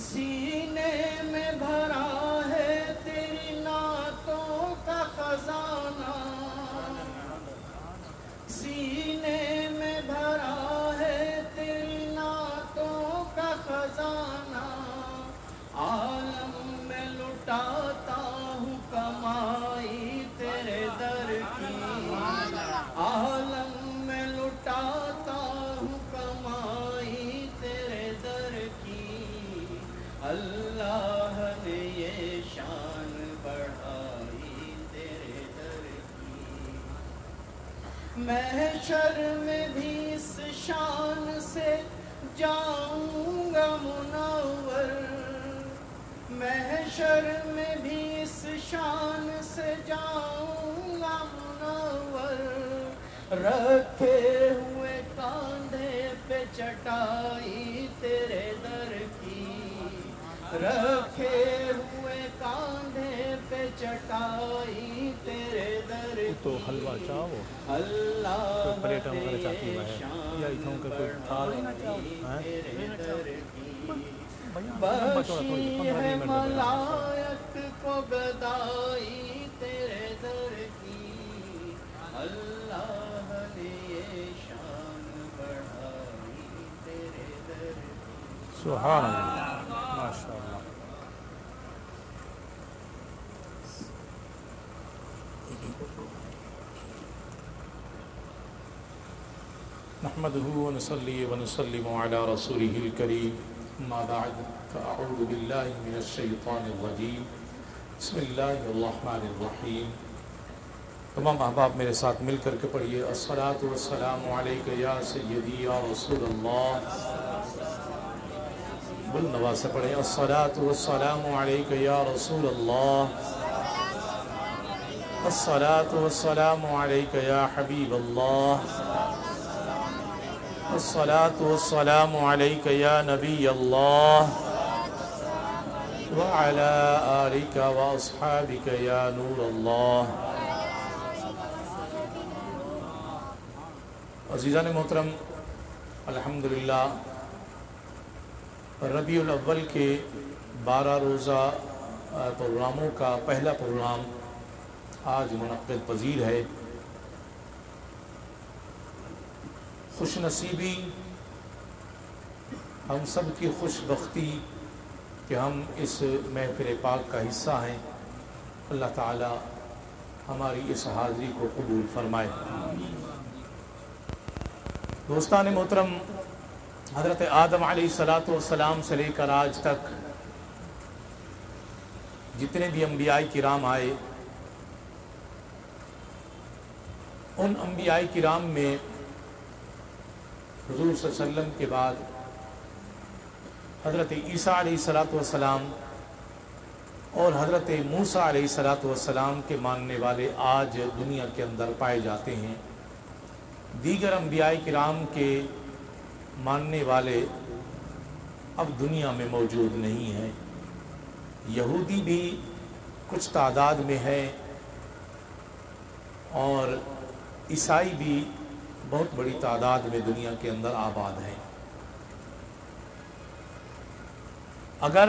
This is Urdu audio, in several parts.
سینے میں بھرا ہے تیری نعتوں کا خزانہ محشر میں بھی اس شان سے جاؤں گا منور، محشر میں بھی اس شان سے جاؤں گا منور، رکھے ہوئے کاندھے پہ چٹائی تیرے در کی، رکھے ہوئے کاندھے پہ چٹائی تیرے در کی، تو حلوہ چاہو اللہ پلیٹ وغیرہ چاہتی ہے یا اتھوں کا کوئی تھال تیرے در کی، بخشی ہے ملائک کو گدائی تیرے در کی، اللہ نے یہ شان بڑھائی تیرے در کی۔ سبحان اللہ، ماشاء اللہ۔ نحمده ونصلي ونسلم على رسوله الكريم، اما بعد فاعوذ بالله من الشيطان الرجيم، بسم الله الرحمن الرحيم۔ تمام احباب میرے ساتھ مل کر کے پڑھیے، الصلاۃ والسلام علیک یا سیدی یا رسول اللہ، بلند آواز سے پڑھیں، الصلاۃ والسلام علیک یا رسول اللہ، الصلاۃ والسلام علیک یا حبیب اللہ، الصلاۃ والسلام علیک یا نبی اللہ، وعلی آلک واصحابک یا نور اللہ۔ عزیزان محترم، الحمدللہ ربیع الاول کے 12 روزہ پروگراموں کا پہلا پروگرام آج منعقد پذیر ہے۔ خوش نصیبی، ہم سب کی خوش بختی کہ ہم اس محفل پاک کا حصہ ہیں۔ اللہ تعالی ہماری اس حاضری کو قبول فرمائے۔ دوستان محترم، حضرت آدم علیہ السلام سے لے کر آج تک جتنے بھی انبیاء کرام آئے، ان انبیاء کرام میں حضور صلی اللہ علیہ وسلم کے بعد حضرت عیسیٰ علیہ السلام اور حضرت موسیٰ علیہ السلام کے ماننے والے آج دنیا کے اندر پائے جاتے ہیں۔ دیگر انبیاء کرام کے ماننے والے اب دنیا میں موجود نہیں ہیں۔ یہودی بھی کچھ تعداد میں ہے اور عیسائی بھی بہت بڑی تعداد میں دنیا کے اندر آباد ہیں۔ اگر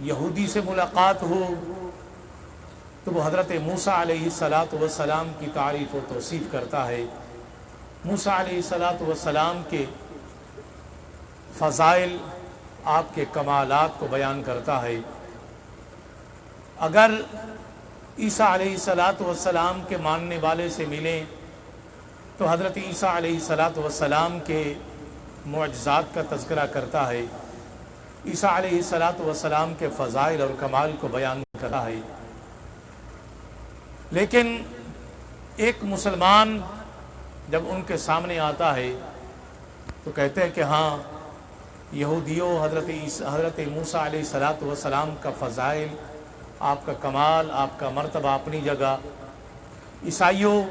یہودی سے ملاقات ہو تو وہ حضرت موسیٰ علیہ السلام کی تعریف و توصیف کرتا ہے، موسیٰ علیہ السلام کے فضائل، آپ کے کمالات کو بیان کرتا ہے۔ اگر عیسیٰ علیہ السلام کے ماننے والے سے ملیں تو حضرت عیسیٰ علیہ السلام کے معجزات کا تذکرہ کرتا ہے، عیسیٰ علیہ السلام کے فضائل اور کمال کو بیان کرتا ہے۔ لیکن ایک مسلمان جب ان کے سامنے آتا ہے تو کہتے ہیں کہ ہاں یہودیوں، حضرت موسیٰ علیہ السلام کا فضائل، آپ کا کمال، آپ کا مرتبہ اپنی جگہ، عیسائیوں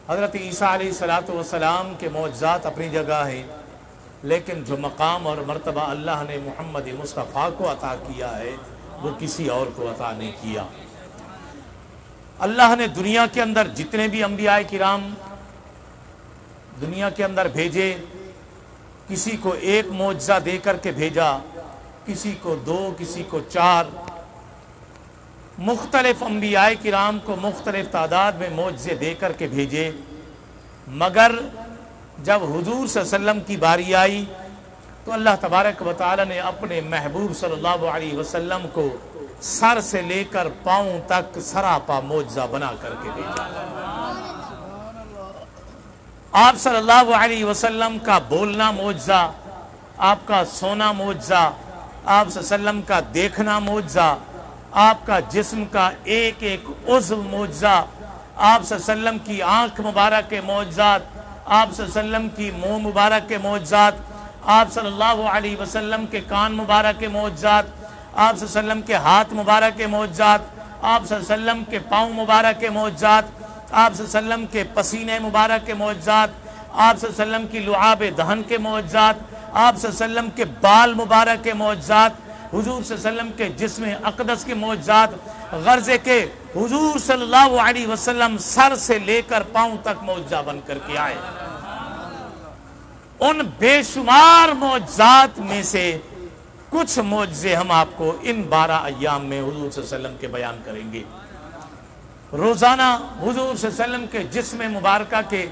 حضرت عیسیٰ علیہ السلام کے معجزات اپنی جگہ ہیں، لیکن جو مقام اور مرتبہ اللہ نے محمد مصطفیٰ کو عطا کیا ہے وہ کسی اور کو عطا نہیں کیا۔ اللہ نے دنیا کے اندر جتنے بھی انبیاء کرام دنیا کے اندر بھیجے، کسی کو ایک معجزہ دے کر کے بھیجا، کسی کو 2، کسی کو 4، مختلف انبیاء کرام کو مختلف تعداد میں معجزے دے کر کے بھیجے، مگر جب حضور صلی اللہ علیہ وسلم کی باری آئی تو اللہ تبارک و تعالی نے اپنے محبوب صلی اللہ علیہ وسلم کو سر سے لے کر پاؤں تک سراپا معجزہ بنا کر کے بھیجا۔ آپ صلی اللہ علیہ وسلم کا بولنا معجزہ، آپ کا سونا معجزہ، آپ صلی اللہ علیہ وسلم کا دیکھنا معجزہ، آپ کا جسم کا ایک ایک عضو معجزہ، آپ صلی اللہ علیہ وسلم کی آنکھ مبارک کے معجزات، آپ صلی اللہ علیہ وسلم کی منہ مبارک کے معجزات، آپ صلی اللہ علیہ وسلم کے کان مبارک کے معجزات، آپ صلی اللہ علیہ وسلم کے ہاتھ مبارک کے معجزات، آپ صلی اللہ علیہ وسلم کے پاؤں مبارک کے معجزات، آپ صلی اللہ علیہ وسلم کے پسینے مبارک کے معجزات، آپ صلی اللہ علیہ وسلم کی لعاب دہن کے معجزات، آپ صلی اللہ علیہ وسلم کے بال مبارک کے معجزات، حضور صلی اللہ علیہ وسلم کے جسم اقدس کے معجزات، غرضے کے حضور صلی اللہ علیہ وسلم سر سے لے کر پاؤں تک معجزہ بن کر کے آئے۔ ان بے شمار معجزات میں سے کچھ معجزے ہم آپ کو ان 12 ایام میں حضور صلی اللہ علیہ وسلم کے بیان کریں گے۔ روزانہ حضور صلی اللہ علیہ وسلم کے جسم مبارکہ کے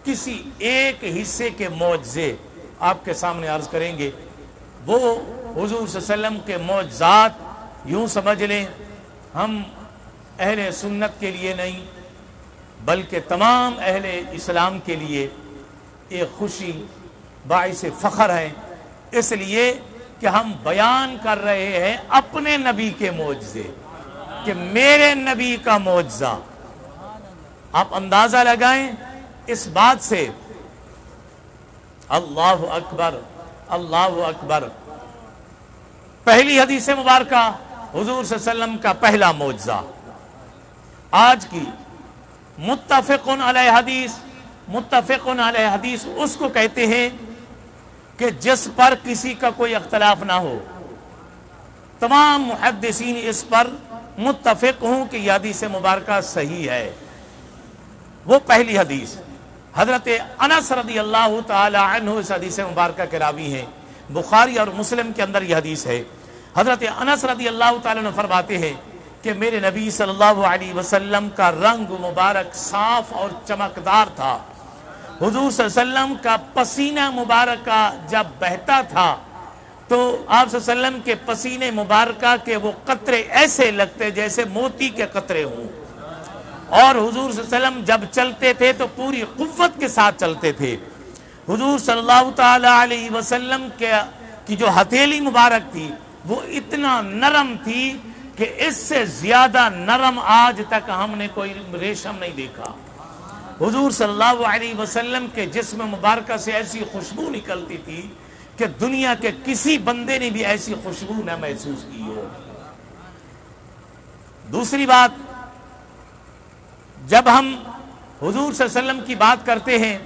کسی ایک حصے کے معجزے آپ کے سامنے عرض کریں گے۔ وہ حضور صلی اللہ علیہ وسلم کے معجزات یوں سمجھ لیں ہم اہل سنت کے لیے نہیں بلکہ تمام اہل اسلام کے لیے ایک خوشی باعث فخر ہے، اس لیے کہ ہم بیان کر رہے ہیں اپنے نبی کے معجزے، کہ میرے نبی کا معجزہ۔ آپ اندازہ لگائیں اس بات سے، اللہ اکبر اللہ اکبر۔ پہلی حدیث مبارکہ حضور صلی اللہ علیہ وسلم کا پہلا معجزہ، آج کی متفقن علیہ حدیث۔ متفقن علیہ حدیث اس کو کہتے ہیں کہ جس پر کسی کا کوئی اختلاف نہ ہو، تمام محدثین اس پر متفق ہوں کہ یہ حدیث مبارکہ صحیح ہے۔ وہ پہلی حدیث حضرت انس رضی اللہ تعالی عنہ اس حدیث مبارکہ کے راوی ہیں، بخاری اور مسلم کے اندر یہ حدیث ہے۔ حضرت انس رضی اللہ تعالی عنہ فرماتے ہیں کہ میرے نبی صلی اللہ علیہ وسلم کا رنگ مبارک صاف اور چمکدار تھا۔ حضور صلی اللہ علیہ وسلم کا پسینہ مبارکہ جب بہتا تھا تو آپ صلی اللہ علیہ وسلم کے پسینے مبارکہ کے وہ قطرے ایسے لگتے جیسے موتی کے قطرے ہوں، اور حضور صلی اللہ علیہ وسلم جب چلتے تھے تو پوری قوت کے ساتھ چلتے تھے۔ حضور صلی اللہ تعالی علیہ وسلم کی جو ہتھیلی مبارک تھی وہ اتنا نرم تھی کہ اس سے زیادہ نرم آج تک ہم نے کوئی ریشم نہیں دیکھا۔ حضور صلی اللہ علیہ وسلم کے جسم مبارکہ سے ایسی خوشبو نکلتی تھی کہ دنیا کے کسی بندے نے بھی ایسی خوشبو نہ محسوس کی ہو۔ دوسری بات، جب ہم حضور صلی اللہ علیہ وسلم کی بات کرتے ہیں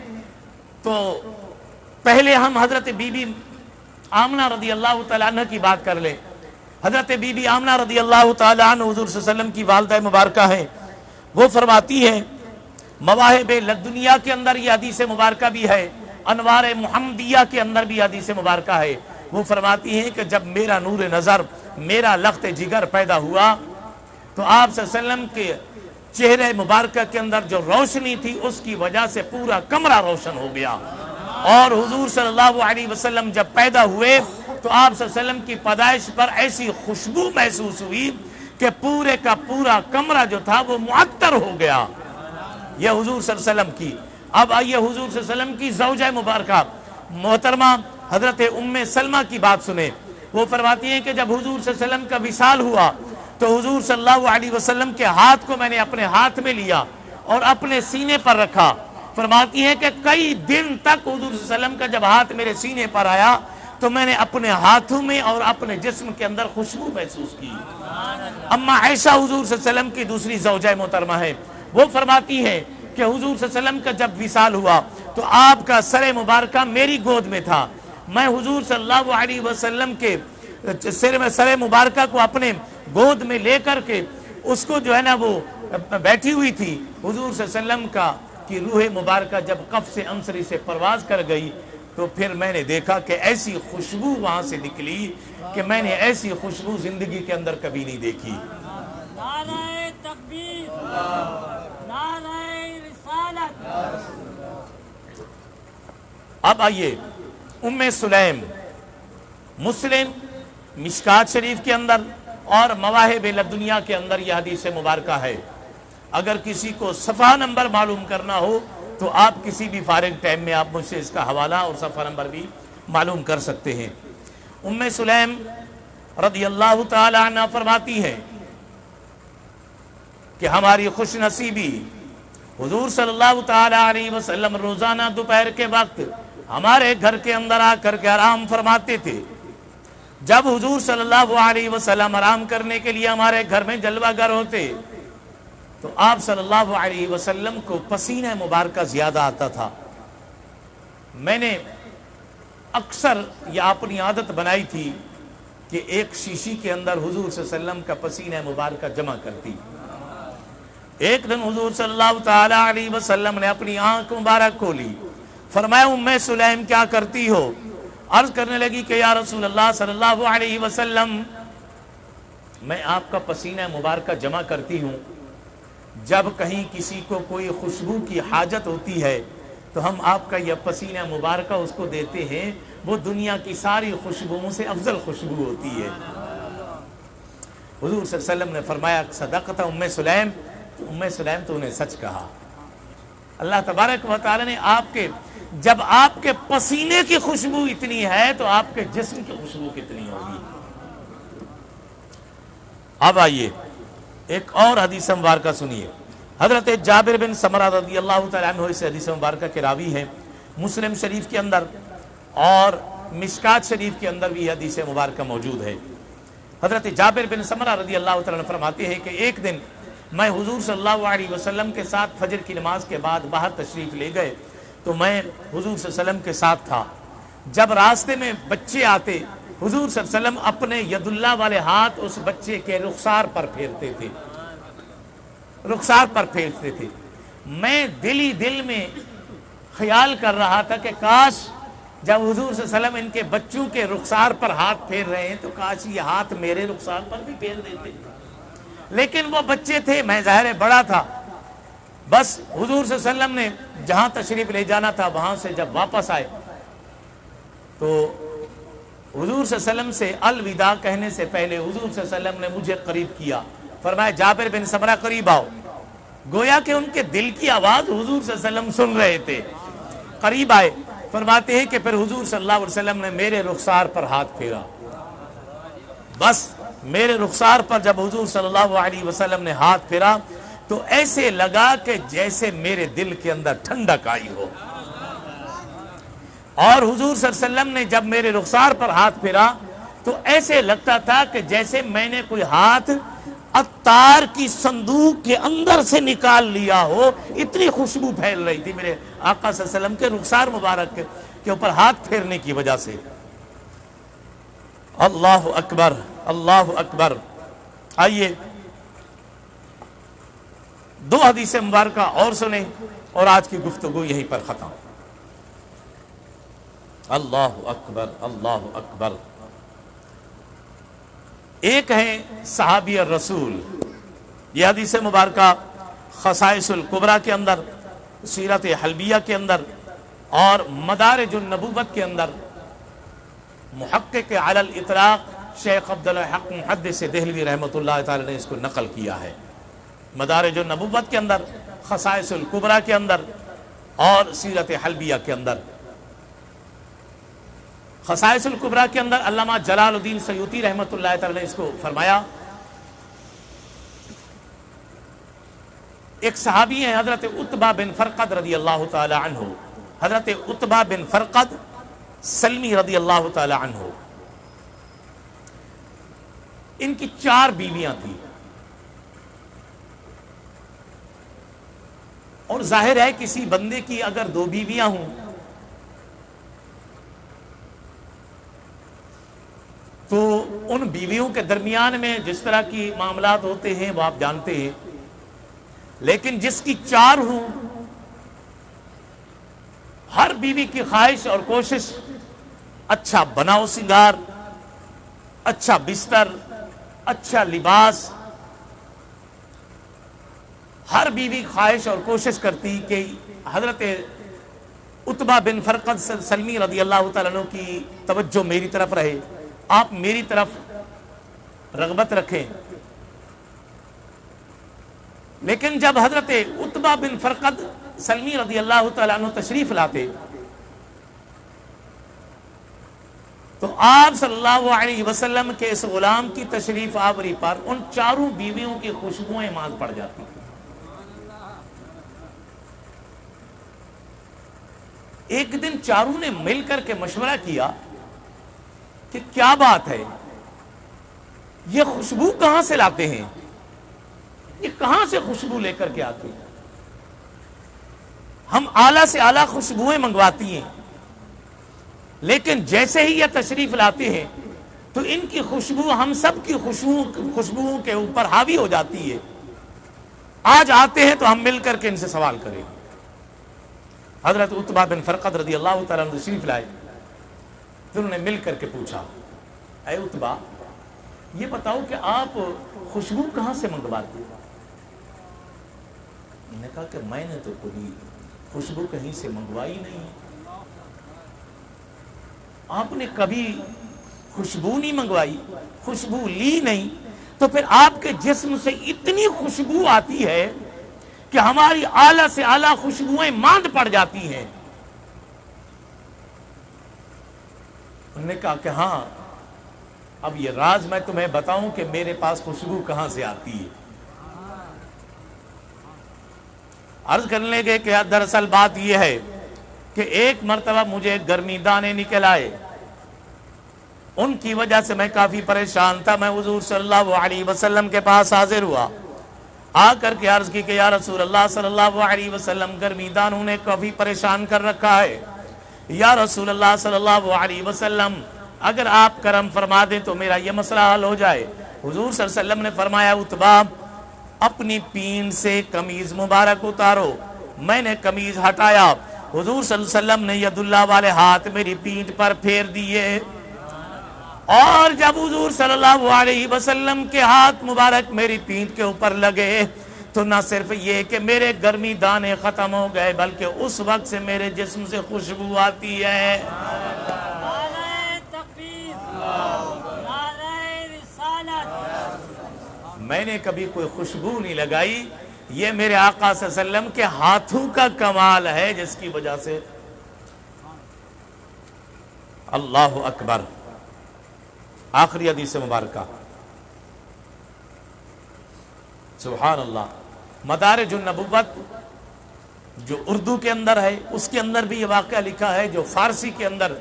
تو پہلے ہم حضرت بی بی آمنہ رضی اللہ تعالیٰ عنہ کی بات کر لیں۔ حضرت بی بی آمنہ رضی اللہ تعالیٰ عنہ حضور صلی اللہ علیہ وسلم کی والدہ مبارکہ ہیں۔ وہ فرماتی ہیں، مواہب لدنیا کے اندر یہ حدیث مبارکہ بھی ہے، انوار محمدیہ کے اندر بھی حدیث مبارکہ ہے۔ وہ فرماتی ہیں کہ جب میرا نور نظر، میرا لخت جگر پیدا ہوا تو آپ صلی اللہ علیہ وسلم کے چہرے مبارکہ کے اندر جو روشنی تھی اس کی وجہ سے پورا کمرہ روشن ہو گیا، اور حضور صلی اللہ علیہ وسلم جب پیدا ہوئے تو آپ صلی اللہ علیہ وسلم کی پیدائش پر ایسی خوشبو محسوس ہوئی کہ پورے کا پورا کمرہ جو تھا وہ معطر ہو گیا۔ یہ حضور صلی اللہ علیہ وسلم کی۔ اب آئیے حضور صلی اللہ علیہ وسلم کی زوجہ مبارکہ محترمہ حضرت ام سلمہ کی بات سنیں۔ وہ فرماتی ہیں کہ جب حضور صلی اللہ علیہ وسلم کا وصال ہوا تو حضور صلی اللہ علیہ وسلم کے ہاتھ کو میں نے اپنے ہاتھ میں لیا اور اپنے سینے پر رکھا۔ فرماتی ہے کہ کئی دن تک حضور صلی اللہ علیہ وسلم کا جب ہاتھ میرے سینے پر آیا تو میں نے اپنے ہاتھوں میں اور اپنے جسم کے اندر خوشبو محسوس کی۔ اما عائشہ حضور صلی اللہ علیہ وسلم کی دوسری زوجہ محترمہ ہے، وہ فرماتی ہے کہ حضور صلی اللہ علیہ وسلم کا جب وصال ہوا تو آپ کا سر مبارکہ میری گود میں تھا، میں حضور صلی اللہ علیہ وسلم کے سر مبارکہ کو اپنے گود میں لے کر کے اس کو جو ہے نا وہ بیٹھی ہوئی تھی۔ حضور صلی اللہ علیہ وسلم کی روح مبارکہ جب قفص انصری سے پرواز کر گئی تو پھر میں نے دیکھا کہ ایسی خوشبو وہاں سے نکلی کہ میں نے ایسی خوشبو زندگی کے اندر کبھی نہیں دیکھی۔ نعرہ تکبیر، نعرہ رسالت۔ اب آئیے ام سلیم، مسلم مشکات شریف کے اندر اور مواہب لدنیا کے اندر یہ حدیث مبارکہ ہے۔ اگر کسی کو صفحہ نمبر معلوم کرنا ہو تو آپ کسی بھی فارغ ٹائم میں آپ مجھ سے اس کا حوالہ اور صفحہ نمبر بھی معلوم کر سکتے ہیں۔ ام سلیم رضی اللہ تعالی عنہ فرماتی ہے کہ ہماری خوش نصیبی حضور صلی اللہ تعالی علیہ وسلم روزانہ دوپہر کے وقت ہمارے گھر کے اندر آ کر کے آرام فرماتے تھے۔ جب حضور صلی اللہ علیہ وسلم آرام کرنے کے لیے ہمارے گھر میں جلوہ گر ہوتے تو آپ صلی اللہ علیہ وسلم کو پسینہ مبارکہ زیادہ آتا تھا۔ میں نے اکثر یہ اپنی عادت بنائی تھی کہ ایک شیشی کے اندر حضور صلی اللہ علیہ وسلم کا پسینہ مبارکہ جمع کرتی۔ ایک دن حضور صلی اللہ تعالی علیہ وسلم نے اپنی آنکھ مبارک کھولی، فرمایا ام سلیم کیا کرتی ہو؟ عرض کرنے لگی کہ یا رسول اللہ صلی اللہ علیہ وسلم میں آپ کا پسینہ مبارکہ جمع کرتی ہوں، جب کہیں کسی کو کوئی خوشبو کی حاجت ہوتی ہے تو ہم آپ کا یہ پسینہ مبارکہ اس کو دیتے ہیں، وہ دنیا کی ساری خوشبوؤں سے افضل خوشبو ہوتی ہے۔ حضور صلی اللہ علیہ وسلم نے فرمایا صدقت ام سلیم، ام سلیم تو انہیں سچ کہا۔ اللہ تبارک و تعالی نے جب آپ کے پسینے کی خوشبو اتنی ہے تو آپ کے جسم کی خوشبو کتنی ہوگی۔ اب آئیے ایک اور حدیث مبارکہ سنیے۔ حضرت جابر بن سمرہ رضی اللہ تعالیٰ عنہ اس حدیث مبارکہ کے راوی ہیں، مسلم شریف کے اندر اور مشکات شریف کے اندر بھی حدیث مبارکہ موجود ہے۔ حضرت جابر بن سمرہ رضی اللہ تعالیٰ عنہ فرماتے ہیں کہ ایک دن میں حضور صلی اللہ علیہ وسلم کے ساتھ فجر کی نماز کے بعد باہر تشریف لے گئے تو میں حضور صلی اللہ علیہ وسلم کے ساتھ تھا۔ جب راستے میں بچے آتے حضور صلی اللہ علیہ وسلم اپنے ید اللہ والے ہاتھ اس بچے کے رخسار پر پھیرتے تھے۔ میں دل میں خیال کر رہا تھا کہ کاش جب حضور صلی اللہ علیہ وسلم ان کے بچوں کے رخسار پر ہاتھ پھیر رہے ہیں تو کاش یہ ہاتھ میرے رخسار پر بھی پھیر دیتے، لیکن وہ بچے تھے، میں ظاہر بڑا تھا۔ بس حضور صلی اللہ علیہ وسلم نے جہاں تشریف لے جانا تھا وہاں سے جب واپس آئے تو حضور صلی اللہ علیہ وسلم سے الوداع کہنے سے پہلے حضور صلی اللہ علیہ وسلم نے مجھے قریب کیا، فرمایا جابر بن سمرہ قریب آؤ۔ گویا کہ ان کے دل کی آواز حضور صلی اللہ علیہ وسلم سن رہے تھے، قریب آئے۔ فرماتے ہیں کہ پھر حضور صلی اللہ علیہ وسلم نے میرے رخسار پر ہاتھ پھیرا، بس میرے رخسار پر جب حضور صلی اللہ علیہ وسلم نے ہاتھ پھیرا تو ایسے لگا کہ جیسے میرے دل کے اندر ٹھنڈک آئی ہو، اور حضور صلی اللہ علیہ وسلم نے جب میرے رخسار پر ہاتھ پھیرا تو ایسے لگتا تھا کہ جیسے میں نے کوئی ہاتھ عطار کی صندوق کے اندر سے نکال لیا ہو، اتنی خوشبو پھیل رہی تھی میرے آقا صلی اللہ علیہ وسلم کے رخسار مبارک کے اوپر ہاتھ پھیرنے کی وجہ سے۔ اللہ اکبر، اللہ اکبر۔ آئیے دو حدیث مبارکہ اور سنیں اور آج کی گفتگو یہیں پر ختم۔ اللہ اکبر، اللہ اکبر۔ ایک ہے صحابی الرسول، یہ حدیث مبارکہ خصائص الکبریٰ کے اندر، سیرت حلبیہ کے اندر اور مدارج النبوت کے اندر محقق علی الاطلاق شیخ عبدالحق محدث دہلوی رحمۃ اللہ تعالی نے اس کو نقل کیا ہے۔ مدارج النبوت کے اندر، خصائص الکبریٰ کے اندر اور سیرت حلبیہ کے اندر۔ خصائص الکبریٰ کے اندر علامہ جلال الدین سیوطی رحمۃ اللہ تعالی نے اس کو فرمایا۔ ایک صحابی ہیں حضرت عتبہ بن فرقد رضی اللہ تعالی عنہ، حضرت عتبہ بن فرقد سلمی رضی اللہ تعالی عنہ۔ ان کی 4 بیویاں تھیں، اور ظاہر ہے کسی بندے کی اگر 2 بیویاں ہوں تو ان بیویوں کے درمیان میں جس طرح کی معاملات ہوتے ہیں وہ آپ جانتے ہیں، لیکن جس کی 4 ہوں، ہر بیوی کی خواہش اور کوشش اچھا بناؤ سنگار، اچھا بستر، اچھا لباس، ہر بیوی خواہش اور کوشش کرتی کہ حضرت عتبہ بن فرقد سلمی رضی اللہ تعالیٰ عنہ کی توجہ میری طرف رہے، آپ میری طرف رغبت رکھیں۔ لیکن جب حضرت عتبہ بن فرقد سلمی رضی اللہ تعالیٰ عنہ تشریف لاتے تو آپ صلی اللہ علیہ وسلم کے اس غلام کی تشریف آوری پر ان 4 بیویوں کی خوشبوئیں ماند پڑ جاتی، ایک دن چاروں نے مل کر کے مشورہ کیا کہ کیا بات ہے، یہ خوشبو کہاں سے لاتے ہیں، یہ کہاں سے خوشبو لے کر کے آتے ہیں؟ ہم اعلیٰ سے اعلیٰ خوشبوئیں منگواتی ہیں، لیکن جیسے ہی یہ تشریف لاتے ہیں تو ان کی خوشبو ہم سب کی خوشبوؤں کے اوپر حاوی ہو جاتی ہے۔ آج آتے ہیں تو ہم مل کر کے ان سے سوال کریں۔ حضرت عتبہ بن فرقد رضی اللہ تعالیٰ عنہ تشریف لائے، پھر انہوں نے مل کر کے پوچھا، اے عتبہ یہ بتاؤ کہ آپ خوشبو کہاں سے منگواتے ہیں؟ انہوں نے کہا کہ میں نے تو کوئی خوشبو کہیں سے منگوائی نہیں، آپ نے کبھی خوشبو نہیں منگوائی، خوشبو لی نہیں، تو پھر آپ کے جسم سے اتنی خوشبو آتی ہے کہ ہماری اعلیٰ سے اعلیٰ خوشبوئیں ماند پڑ جاتی ہیں۔ انہوں نے کہا کہ ہاں، اب یہ راز میں تمہیں بتاؤں کہ میرے پاس خوشبو کہاں سے آتی ہے۔ عرض کرنے لگے کہ دراصل بات یہ ہے کہ ایک مرتبہ مجھے گرمی دانے نکل آئے، ان کی وجہ سے میں کافی پریشان تھا۔ میں حضور صلی اللہ علیہ وسلم کے پاس حاضر ہوا، آ کر کے عرض کی کہ یا رسول اللہ صلی اللہ علیہ وسلم، گرمی دانوں نے کافی پریشان کر رکھا ہے، یا رسول اللہ صلی اللہ علیہ وسلم اگر آپ کرم فرما دیں تو میرا یہ مسئلہ حل ہو جائے۔ حضور صلی اللہ علیہ وسلم نے فرمایا، عتبہ اپنی پین سے قمیض مبارک اتارو۔ میں نے قمیض ہٹایا، حضور صلی اللہ علیہ وسلم نے ید اللہ والے ہاتھ میری پیٹھ پر پھیر دیے، اور جب حضور صلی اللہ علیہ وسلم کے ہاتھ مبارک میری پیٹھ کے اوپر لگے تو نہ صرف یہ کہ میرے گرمی دانے ختم ہو گئے، بلکہ اس وقت سے میرے جسم سے خوشبو آتی ہے۔ نعرہ تکبیر، نعرہ رسالت۔ میں نے کبھی کوئی خوشبو نہیں لگائی، یہ میرے آقا صلی اللہ علیہ وسلم کے ہاتھوں کا کمال ہے، جس کی وجہ سے اللہ اکبر۔ آخری حدیث مبارکہ، سبحان اللہ، مدارج النبوت جو اردو کے اندر ہے، اس کے اندر بھی یہ واقعہ لکھا ہے، جو فارسی کے اندر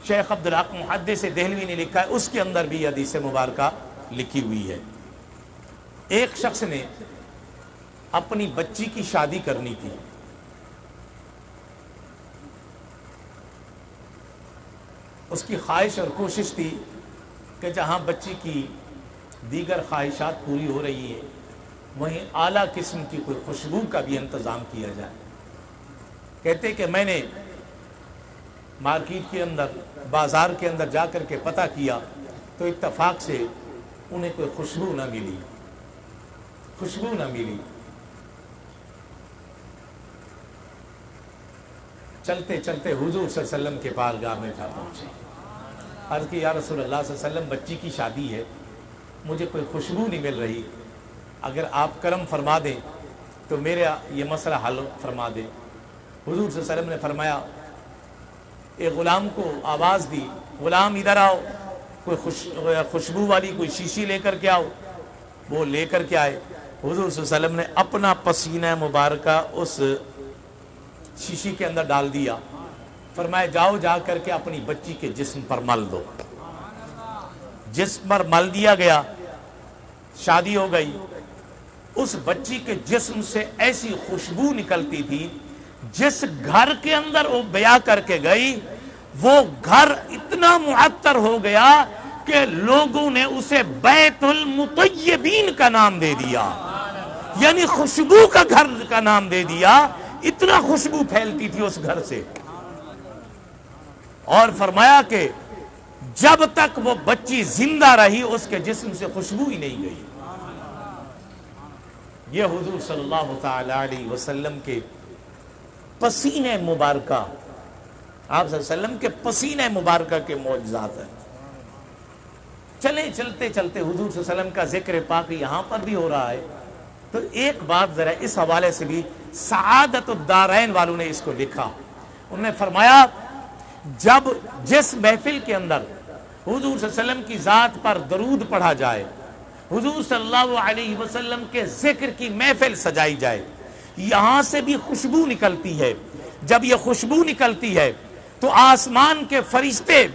شیخ عبدالحق محدث دہلوی نے لکھا ہے، اس کے اندر بھی یہ حدیث مبارکہ لکھی ہوئی ہے۔ ایک شخص نے اپنی بچی کی شادی کرنی تھی، اس کی خواہش اور کوشش تھی کہ جہاں بچی کی دیگر خواہشات پوری ہو رہی ہیں، وہیں اعلیٰ قسم کی کوئی خوشبو کا بھی انتظام کیا جائے۔ کہتے کہ میں نے مارکیٹ کے اندر، بازار کے اندر جا کر کے پتہ کیا تو اتفاق سے انہیں کوئی خوشبو نہ ملی، خوشبو نہ ملی۔ چلتے چلتے حضور صلی اللہ علیہ وسلم کے بارگاہ میں جا پہنچے، عرض کی یا رسول اللہ صلی اللہ علیہ وسلم، بچی کی شادی ہے، مجھے کوئی خوشبو نہیں مل رہی، اگر آپ کرم فرما دیں تو میرا یہ مسئلہ حل فرما دیں۔ حضور صلی اللہ علیہ وسلم نے فرمایا، ایک غلام کو آواز دی، غلام ادھر آؤ، کوئی خوشبو والی کوئی شیشی لے کر کے آؤ۔ وہ لے کر کے آئے، حضور صلی اللہ علیہ وسلم نے اپنا پسینہ مبارکہ اس شیشی کے اندر ڈال دیا، فرمایا جاؤ جا کر کے اپنی بچی کے جسم پر مل دو۔ جسم پر مل دیا گیا، شادی ہو گئی۔ اس بچی کے جسم سے ایسی خوشبو نکلتی تھی، جس گھر کے اندر وہ بیاہ کر کے گئی، وہ گھر اتنا معطر ہو گیا کہ لوگوں نے اسے بیت المطیبین کا نام دے دیا، یعنی خوشبو کا گھر کا نام دے دیا، اتنا خوشبو پھیلتی تھی اس گھر سے۔ اور فرمایا کہ جب تک وہ بچی زندہ رہی اس کے جسم سے خوشبو ہی نہیں گئی۔ یہ حضور صلی اللہ تعالی علیہ وسلم کے پسینے مبارکہ، آپ صلی اللہ علیہ وسلم کے پسینے مبارکہ کے معجزات ہیں۔ چلیں چلتے چلتے حضور صلی اللہ علیہ وسلم کا ذکر پاک یہاں پر بھی ہو رہا ہے، تو ایک بات ذرا اس حوالے سے بھی سعادت الدارین والوں نے اس کو لکھا۔ انہوں نے فرمایا جب جس محفل کے اندر حضور صلی اللہ علیہ وسلم کی ذات پر درود پڑھا جائے، حضور صلی اللہ علیہ وسلم کے ذکر کی محفل سجائی جائے، یہاں سے بھی خوشبو نکلتی ہے، جب یہ خوشبو نکلتی ہے تو آسمان کے فرشتے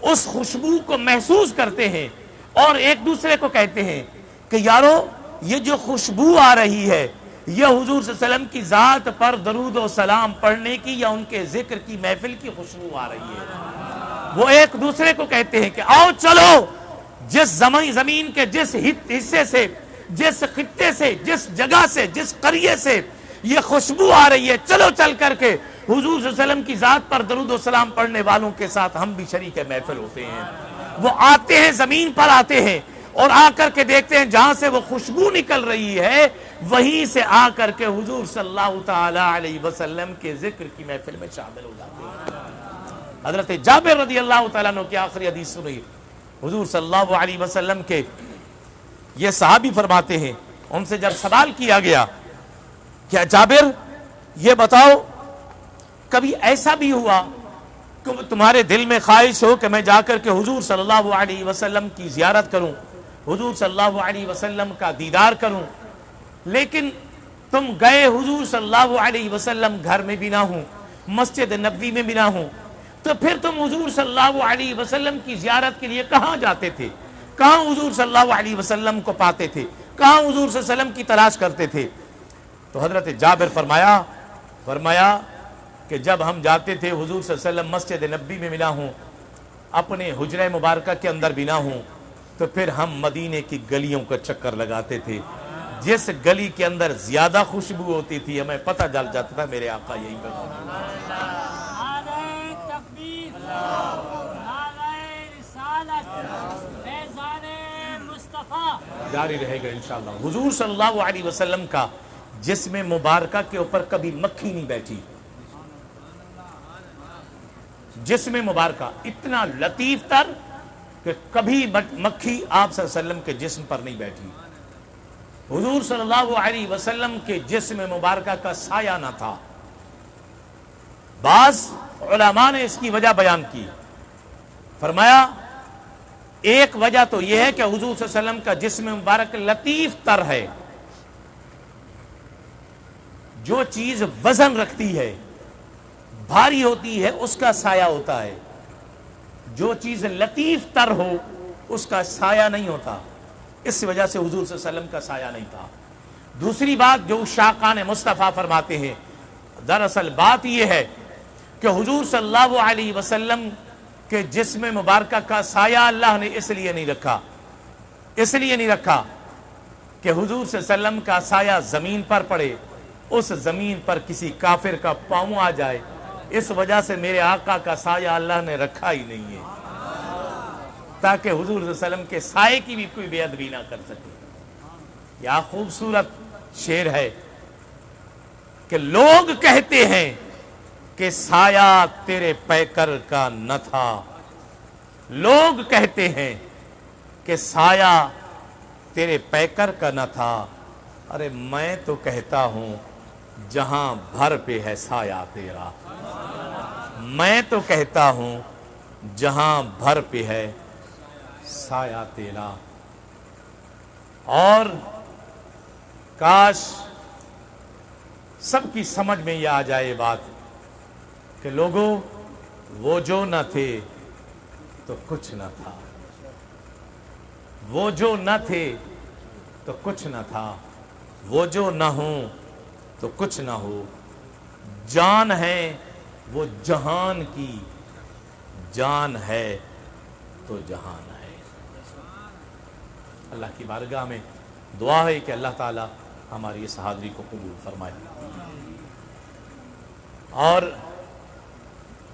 اس خوشبو کو محسوس کرتے ہیں اور ایک دوسرے کو کہتے ہیں کہ یارو یہ جو خوشبو آ رہی ہے یہ حضور صلی اللہ علیہ وسلم کی ذات پر درود و سلام پڑھنے کی یا ان کے ذکر کی محفل کی خوشبو آ رہی ہے۔ وہ ایک دوسرے کو کہتے ہیں کہ آؤ چلو، جس زمین کے جس حصے سے، جس خطے سے، جس جگہ سے، جس قریے سے یہ خوشبو آ رہی ہے، چلو چل کر کے حضور صلی اللہ علیہ وسلم کی ذات پر درود و سلام پڑھنے والوں کے ساتھ ہم بھی شریک محفل ہوتے ہیں۔ وہ آتے ہیں، زمین پر آتے ہیں اور آ کر کے دیکھتے ہیں جہاں سے وہ خوشبو نکل رہی ہے وہیں سے آ کر کے حضور صلی اللہ تعالی علیہ وسلم کے ذکر کی محفل میں شامل ہو جاتے ہیں۔ حضرت جابر رضی اللہ تعالیٰ عنہ کی آخری حدیث سنی، حضور صلی اللہ علیہ وسلم کے یہ صحابی فرماتے ہیں، ان سے جب سوال کیا گیا کہ جابر یہ بتاؤ کبھی ایسا بھی ہوا کہ تمہارے دل میں خواہش ہو کہ میں جا کر کے حضور صلی اللہ علیہ وسلم کی زیارت کروں، حضور صلی اللہ علیہ وسلم کا دیدار کروں، لیکن تم گئے حضور صلی اللہ علیہ وسلم گھر میں بھی نہ ہوں، مسجد نبوی میں بھی نہ ہوں، تو پھر تم حضور صلی اللہ علیہ وسلم کی زیارت کے لیے کہاں جاتے تھے؟ کہاں حضور صلی اللہ علیہ وسلم کو پاتے تھے؟ کہاں حضور صلی اللہ علیہ وسلم کی تلاش کرتے تھے؟ تو حضرت جابر فرمایا کہ جب ہم جاتے تھے حضور صلی اللہ علیہ وسلم مسجد نبوی میں ملا ہوں، اپنے حجرہ مبارکہ کے اندر بھی نہ ہوں، تو پھر ہم مدینے کی گلیوں کا چکر لگاتے تھے، جس گلی کے اندر زیادہ خوشبو ہوتی تھی ہمیں پتہ چل جاتا تھا میرے آقا یہی پر۔ نعرہ تکبیر، نعرہ رسالت، فیضان مصطفیٰ جاری رہے گا انشاءاللہ۔ حضور صلی اللہ علیہ وسلم کا جسم مبارکہ کے اوپر کبھی مکھی نہیں بیٹھی، جسم مبارکہ اتنا لطیف تر کہ کبھی مکھی آپ صلی اللہ علیہ وسلم کے جسم پر نہیں بیٹھی۔ حضور صلی اللہ علیہ وسلم کے جسم مبارکہ کا سایہ نہ تھا۔ بعض علماء نے اس کی وجہ بیان کی، فرمایا ایک وجہ تو یہ ہے کہ حضور صلی اللہ علیہ وسلم کا جسم مبارک لطیف تر ہے، جو چیز وزن رکھتی ہے، بھاری ہوتی ہے، اس کا سایہ ہوتا ہے، جو چیز لطیف تر ہو اس کا سایہ نہیں ہوتا، اس وجہ سے حضور صلی اللہ علیہ وسلم کا سایہ نہیں تھا۔ دوسری بات جو شاقان مصطفیٰ فرماتے ہیں، دراصل بات یہ ہے کہ حضور صلی اللہ علیہ وسلم کے جسم مبارکہ کا سایہ اللہ نے اس لیے نہیں رکھا کہ حضور صلی اللہ علیہ وسلم کا سایہ زمین پر پڑے، اس زمین پر کسی کافر کا پاؤں آ جائے، اس وجہ سے میرے آقا کا سایہ اللہ نے رکھا ہی نہیں ہے، تاکہ حضور صلی اللہ علیہ وسلم کے سائے کی بھی کوئی بے ادبی نہ کر سکے۔ یہ خوبصورت شعر ہے کہ لوگ کہتے ہیں کہ سایہ تیرے پیکر کا نہ تھا، لوگ کہتے ہیں کہ سایہ تیرے پیکر کا نہ تھا، ارے میں تو کہتا ہوں جہاں بھر پہ ہے سایہ تیرا، میں تو کہتا ہوں جہاں بھر پہ ہے سایہ تیرا۔ اور کاش سب کی سمجھ میں یہ آ جائے بات کہ لوگوں وہ جو نہ تھے تو کچھ نہ تھا، وہ جو نہ تھے تو کچھ نہ تھا، وہ جو نہ ہوں تو کچھ نہ ہو، جان ہے وہ جہان کی، جان ہے تو جہان ہے۔ اللہ کی بارگاہ میں دعا ہے کہ اللہ تعالی ہماری اس حاضری کو قبول فرمائے۔ اور